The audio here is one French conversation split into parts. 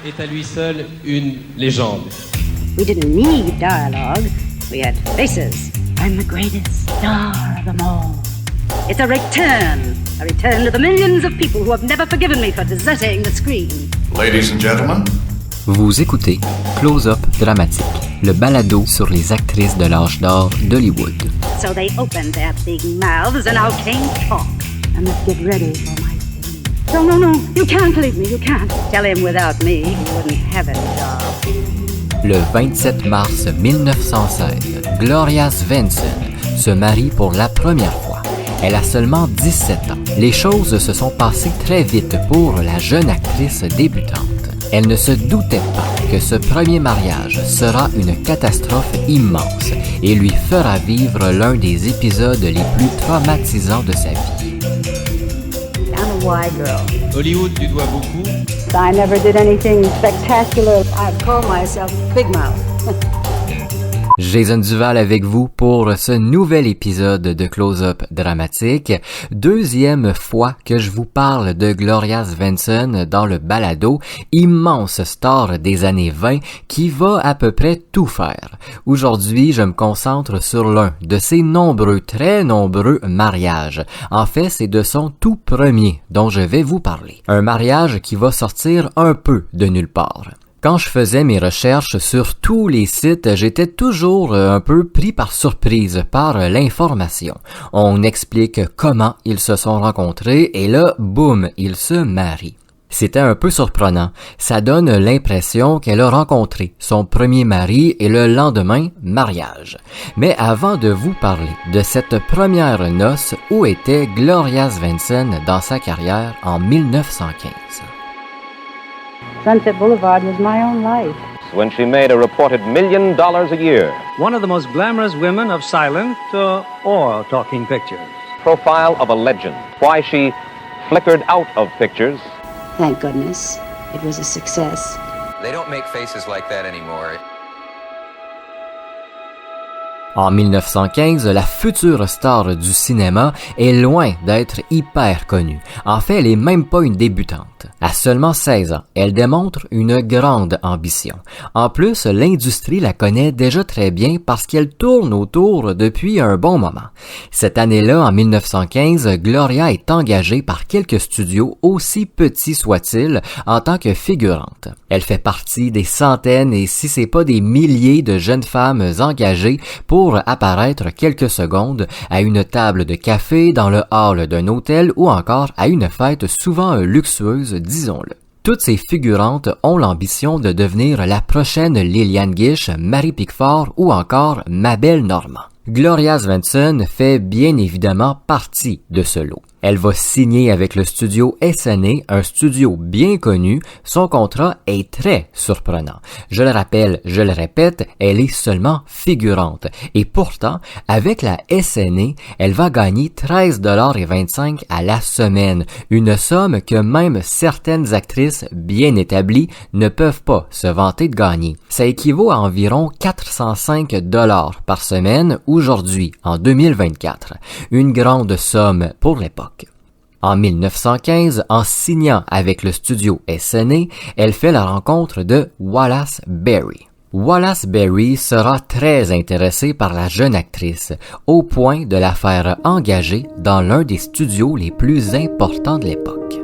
est à lui seul une légende. We didn't need dialogue. We had faces. I'm the greatest star of them all. It's a return to the millions of people who have never forgiven me for deserting the screen. Ladies and gentlemen. Vous écoutez Close-Up Dramatique, le balado sur les actrices de l'âge d'or d'Hollywood. So they opened their big mouths and out came talk. I must get ready for my scene. No, you can't leave me, you can't. Tell him without me, he wouldn't have a job. Le 27 mars 1916, Gloria Svensson se marie pour la première fois. Elle a seulement 17 ans. Les choses se sont passées très vite pour la jeune actrice débutante. Elle ne se doutait pas que ce premier mariage sera une catastrophe immense et lui fera vivre l'un des épisodes les plus traumatisants de sa vie. I'm a wide girl. Hollywood lui doit beaucoup. I never did anything spectacular. I call myself Big Mouth. Jason Duval avec vous pour ce nouvel épisode de Close-Up Dramatique. Deuxième fois que je vous parle de Gloria Svensson dans le balado, immense star des années 20 qui va à peu près tout faire. Aujourd'hui, je me concentre sur l'un de ses très nombreux mariages. En fait, c'est de son tout premier dont je vais vous parler. Un mariage qui va sortir un peu de nulle part. Quand je faisais mes recherches sur tous les sites, j'étais toujours un peu pris par surprise par l'information. On explique comment ils se sont rencontrés et là, boum, ils se marient. C'était un peu surprenant. Ça donne l'impression qu'elle a rencontré son premier mari et le lendemain, mariage. Mais avant de vous parler de cette première noce, où était Gloria Svensson dans sa carrière en 1915? Sunset Boulevard was my own life. When she made a reported $1 million a year. One of the most glamorous women of silent or talking pictures. Profile of a legend. Why she flickered out of pictures. Thank goodness. It was a success. They don't make faces like that anymore. En 1915, la future star du cinéma est loin d'être hyper connue. En fait, elle est même pas une débutante. À seulement 16 ans, elle démontre une grande ambition. En plus, l'industrie la connaît déjà très bien parce qu'elle tourne autour depuis un bon moment. Cette année-là, en 1915, Gloria est engagée par quelques studios, aussi petits soient-ils, en tant que figurante. Elle fait partie des centaines et si c'est pas des milliers de jeunes femmes engagées pour apparaître quelques secondes à une table de café, dans le hall d'un hôtel ou encore à une fête souvent luxueuse, disons-le. Toutes ces figurantes ont l'ambition de devenir la prochaine Lillian Gish, Mary Pickford ou encore Mabel Normand. Gloria Svensson fait bien évidemment partie de ce lot. Elle va signer avec le studio SNA, un studio bien connu. Son contrat est très surprenant. Je le rappelle, je le répète, elle est seulement figurante. Et pourtant, avec la SNA, elle va gagner $13,25 à la semaine. Une somme que même certaines actrices bien établies ne peuvent pas se vanter de gagner. Ça équivaut à environ $405 par semaine aujourd'hui, en 2024. Une grande somme pour l'époque. En 1915, en signant avec le studio SNA, elle fait la rencontre de Wallace Beery. Wallace Beery sera très intéressé par la jeune actrice, au point de la faire engager dans l'un des studios les plus importants de l'époque.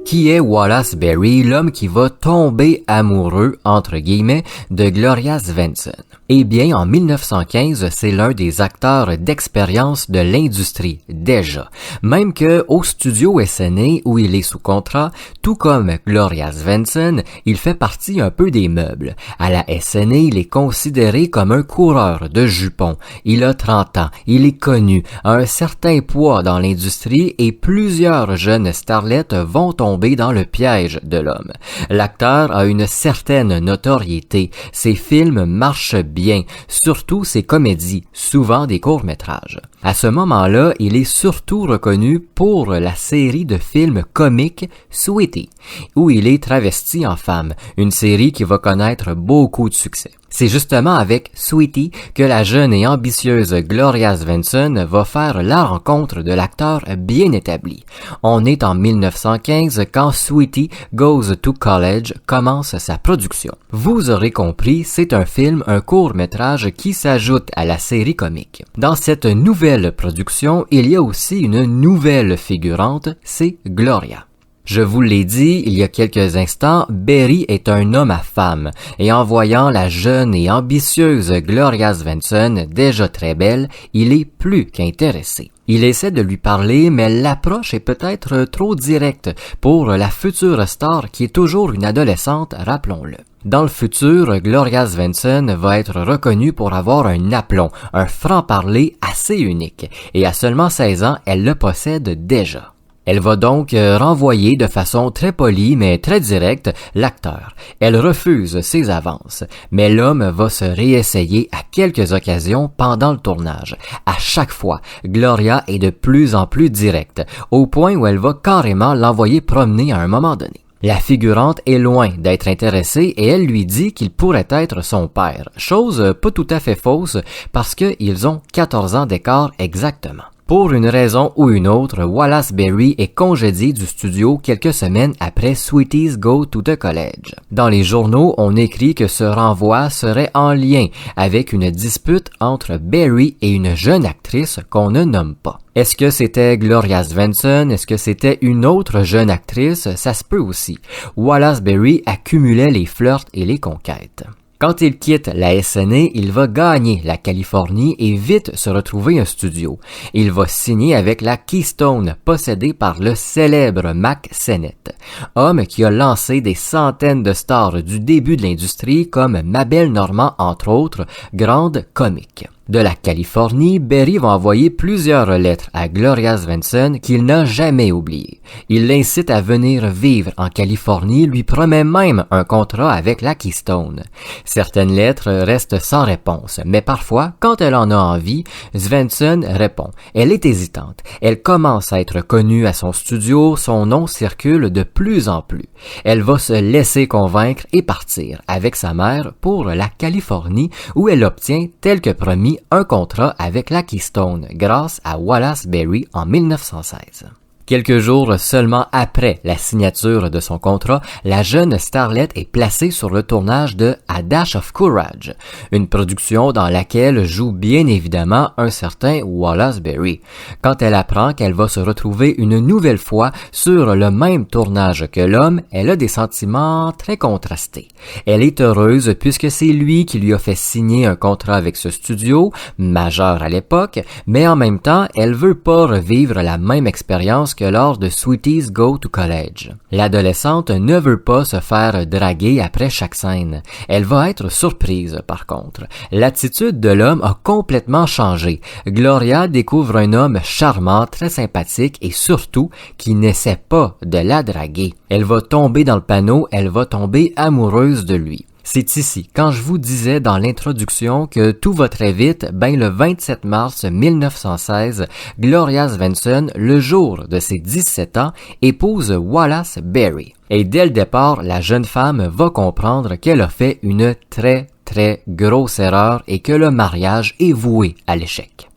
Qui est Wallace Beery, l'homme qui va tomber amoureux, entre guillemets, de Gloria Svensson? Eh bien, en 1915, c'est l'un des acteurs d'expérience de l'industrie, déjà. Même que au studio SNA, où il est sous contrat, tout comme Gloria Svensson, il fait partie un peu des meubles. À la SNA, il est considéré comme un coureur de jupons. Il a 30 ans, il est connu, a un certain poids dans l'industrie et plusieurs jeunes starlettes vont tomber dans le piège de l'homme. L'acteur a une certaine notoriété. Ses films marchent bien, surtout ses comédies, souvent des courts-métrages. À ce moment-là, il est surtout reconnu pour la série de films comiques Sweetie, où il est travesti en femme, une série qui va connaître beaucoup de succès. C'est justement avec Sweetie que la jeune et ambitieuse Gloria Svensson va faire la rencontre de l'acteur bien établi. On est en 1915 quand Sweetie Goes to College commence sa production. Vous aurez compris, c'est un film, un court-métrage qui s'ajoute à la série comique. Dans cette nouvelle production, il y a aussi une nouvelle figurante, c'est Gloria. Je vous l'ai dit il y a quelques instants, Barry est un homme à femme, et en voyant la jeune et ambitieuse Gloria Svensson, déjà très belle, il est plus qu'intéressé. Il essaie de lui parler, mais l'approche est peut-être trop directe pour la future star qui est toujours une adolescente, rappelons-le. Dans le futur, Gloria Svensson va être reconnue pour avoir un aplomb, un franc-parler assez unique, et à seulement 16 ans, elle le possède déjà. Elle va donc renvoyer de façon très polie mais très directe l'acteur. Elle refuse ses avances, mais l'homme va se réessayer à quelques occasions pendant le tournage. À chaque fois, Gloria est de plus en plus directe, au point où elle va carrément l'envoyer promener à un moment donné. La figurante est loin d'être intéressée et elle lui dit qu'il pourrait être son père, chose pas tout à fait fausse parce qu'ils ont 14 ans d'écart exactement. Pour une raison ou une autre, Wallace Beery est congédié du studio quelques semaines après Sweeties Go to the College. Dans les journaux, on écrit que ce renvoi serait en lien avec une dispute entre Beery et une jeune actrice qu'on ne nomme pas. Est-ce que c'était Gloria Svensson? Est-ce que c'était une autre jeune actrice? Ça se peut aussi. Wallace Beery accumulait les flirts et les conquêtes. Quand il quitte la SNA, il va gagner la Californie et vite se retrouver un studio. Il va signer avec la Keystone, possédée par le célèbre Mack Sennett, homme qui a lancé des centaines de stars du début de l'industrie comme Mabel Normand entre autres, grande comique. De la Californie, Barry va envoyer plusieurs lettres à Gloria Svensson qu'il n'a jamais oubliées. Il l'incite à venir vivre en Californie, lui promet même un contrat avec la Keystone. Certaines lettres restent sans réponse, mais parfois, quand elle en a envie, Svensson répond. Elle est hésitante. Elle commence à être connue à son studio, son nom circule de plus en plus. Elle va se laisser convaincre et partir avec sa mère pour la Californie où elle obtient, tel que promis, un contrat avec la Keystone grâce à Wallace Beery en 1916. Quelques jours seulement après la signature de son contrat, la jeune starlette est placée sur le tournage de A Dash of Courage, une production dans laquelle joue bien évidemment un certain Wallace Beery. Quand elle apprend qu'elle va se retrouver une nouvelle fois sur le même tournage que l'homme, elle a des sentiments très contrastés. Elle est heureuse puisque c'est lui qui lui a fait signer un contrat avec ce studio, majeur à l'époque, mais en même temps, elle veut pas revivre la même expérience que lors de Sweeties Go to College. L'adolescente ne veut pas se faire draguer après chaque scène. Elle va être surprise, par contre. L'attitude de l'homme a complètement changé. Gloria découvre un homme charmant, très sympathique et surtout qui n'essaie pas de la draguer. Elle va tomber dans le panneau, elle va tomber amoureuse de lui. C'est ici, quand je vous disais dans l'introduction que tout va très vite, le 27 mars 1916, Gloria Svensson, le jour de ses 17 ans, épouse Wallace Beery. Et dès le départ, la jeune femme va comprendre qu'elle a fait une très grosse erreur et que le mariage est voué à l'échec.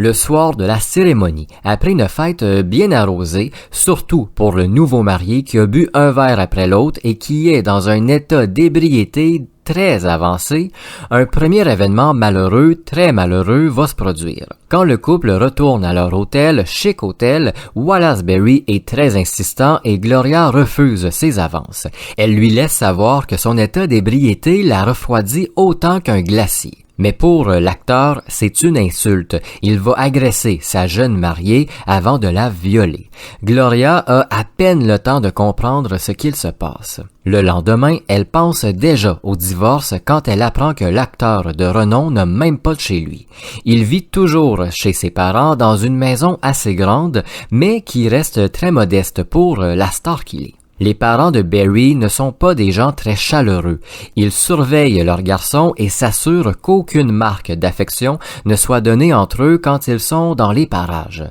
Le soir de la cérémonie, après une fête bien arrosée, surtout pour le nouveau marié qui a bu un verre après l'autre et qui est dans un état d'ébriété très avancé, un premier événement malheureux, très malheureux, va se produire. Quand le couple retourne à leur hôtel, chic hôtel, Wallace Beery est très insistant et Gloria refuse ses avances. Elle lui laisse savoir que son état d'ébriété la refroidit autant qu'un glacier. Mais pour l'acteur, c'est une insulte. Il va agresser sa jeune mariée avant de la violer. Gloria a à peine le temps de comprendre ce qu'il se passe. Le lendemain, elle pense déjà au divorce quand elle apprend que l'acteur de renom n'a même pas de chez lui. Il vit toujours chez ses parents dans une maison assez grande, mais qui reste très modeste pour la star qu'il est. Les parents de Barry ne sont pas des gens très chaleureux. Ils surveillent leur garçon et s'assurent qu'aucune marque d'affection ne soit donnée entre eux quand ils sont dans les parages.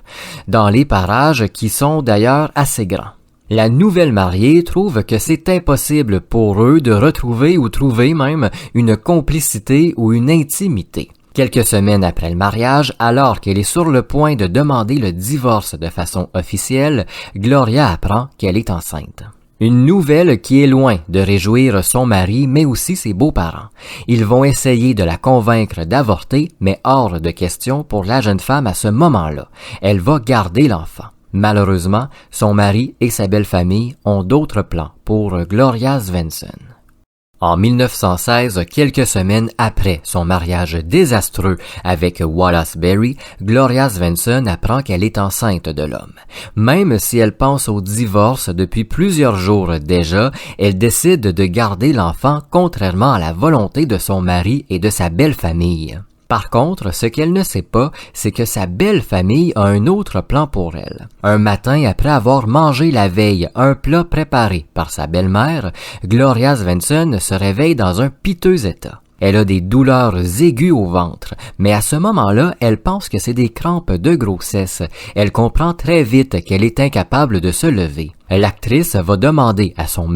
Dans les parages qui sont d'ailleurs assez grands. La nouvelle mariée trouve que c'est impossible pour eux de retrouver ou trouver même une complicité ou une intimité. Quelques semaines après le mariage, alors qu'elle est sur le point de demander le divorce de façon officielle, Gloria apprend qu'elle est enceinte. Une nouvelle qui est loin de réjouir son mari, mais aussi ses beaux-parents. Ils vont essayer de la convaincre d'avorter, mais hors de question pour la jeune femme à ce moment-là. Elle va garder l'enfant. Malheureusement, son mari et sa belle-famille ont d'autres plans pour Gloria Svensson. En 1916, quelques semaines après son mariage désastreux avec Wallace Berry, Gloria Svensson apprend qu'elle est enceinte de l'homme. Même si elle pense au divorce depuis plusieurs jours déjà, elle décide de garder l'enfant contrairement à la volonté de son mari et de sa belle famille. Par contre, ce qu'elle ne sait pas, c'est que sa belle famille a un autre plan pour elle. Un matin, après avoir mangé la veille un plat préparé par sa belle-mère, Gloria Svensson se réveille dans un piteux état. Elle a des douleurs aiguës au ventre, mais à ce moment-là, elle pense que c'est des crampes de grossesse. Elle comprend très vite qu'elle est incapable de se lever. L'actrice va demander à son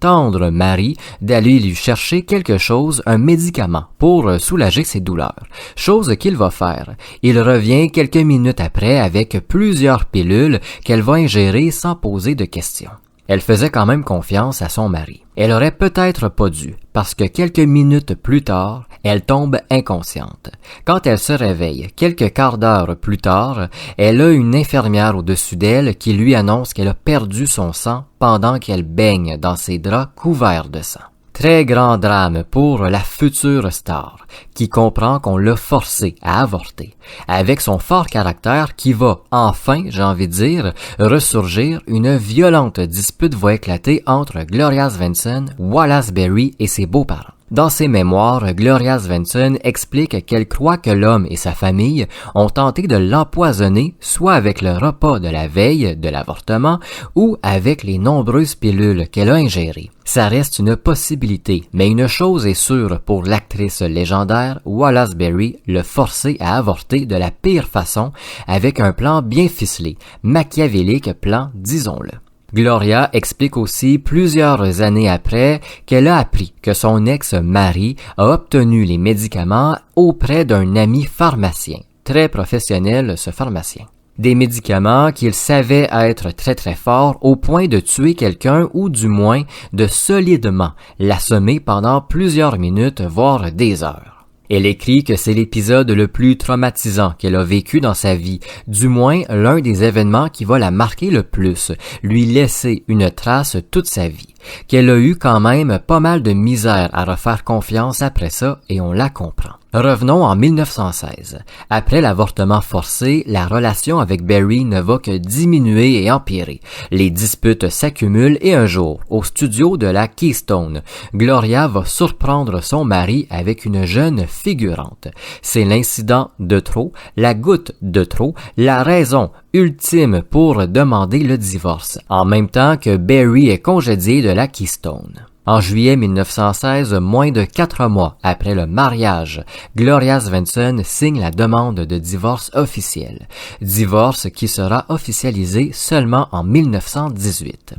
tendre mari, d'aller lui chercher quelque chose, un médicament, pour soulager ses douleurs. Chose qu'il va faire. Il revient quelques minutes après avec plusieurs pilules qu'elle va ingérer sans poser de questions. Elle faisait quand même confiance à son mari. Elle aurait peut-être pas dû, parce que quelques minutes plus tard, elle tombe inconsciente. Quand elle se réveille, quelques quarts d'heure plus tard, elle a une infirmière au-dessus d'elle qui lui annonce qu'elle a perdu son sang pendant qu'elle baigne dans ses draps couverts de sang. Très grand drame pour la future star, qui comprend qu'on l'a forcée à avorter. Avec son fort caractère qui va, enfin, j'ai envie de dire, ressurgir, une violente dispute va éclater entre Gloria Svensson, Wallace Berry et ses beaux-parents. Dans ses mémoires, Gloria Svensson explique qu'elle croit que l'homme et sa famille ont tenté de l'empoisonner soit avec le repas de la veille de l'avortement ou avec les nombreuses pilules qu'elle a ingérées. Ça reste une possibilité, mais une chose est sûre pour l'actrice légendaire, Wallace Berry l'a forcé à avorter de la pire façon avec un plan bien ficelé, machiavélique plan, disons-le. Gloria explique aussi plusieurs années après qu'elle a appris que son ex-mari a obtenu les médicaments auprès d'un ami pharmacien, très professionnel ce pharmacien. Des médicaments qu'il savait être très très forts au point de tuer quelqu'un ou du moins de solidement l'assommer pendant plusieurs minutes voire des heures. Elle écrit que c'est l'épisode le plus traumatisant qu'elle a vécu dans sa vie, du moins l'un des événements qui va la marquer le plus, lui laisser une trace toute sa vie, qu'elle a eu quand même pas mal de misère à refaire confiance après ça et on la comprend. Revenons en 1916. Après l'avortement forcé, la relation avec Berry ne va que diminuer et empirer. Les disputes s'accumulent et un jour, au studio de la Keystone, Gloria va surprendre son mari avec une jeune figurante. C'est l'incident de trop, la goutte de trop, la raison ultime pour demander le divorce, en même temps que Berry est congédié de la Keystone. En juillet 1916, moins de 4 mois après le mariage, Gloria Svensson signe la demande de divorce officielle. Divorce qui sera officialisé seulement en 1918.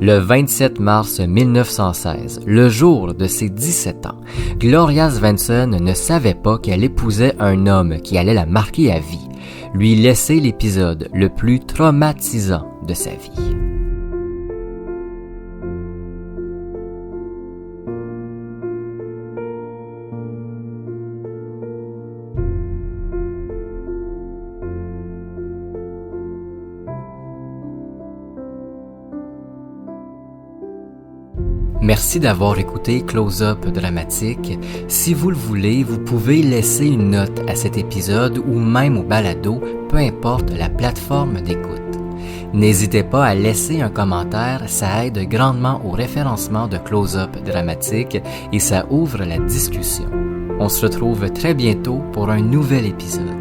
Le 27 mars 1916, le jour de ses 17 ans, Gloria Svensson ne savait pas qu'elle épousait un homme qui allait la marquer à vie, lui laisser l'épisode le plus traumatisant de sa vie. Merci d'avoir écouté Close-Up Dramatique. Si vous le voulez, vous pouvez laisser une note à cet épisode ou même au balado, peu importe la plateforme d'écoute. N'hésitez pas à laisser un commentaire, ça aide grandement au référencement de Close-Up Dramatique et ça ouvre la discussion. On se retrouve très bientôt pour un nouvel épisode.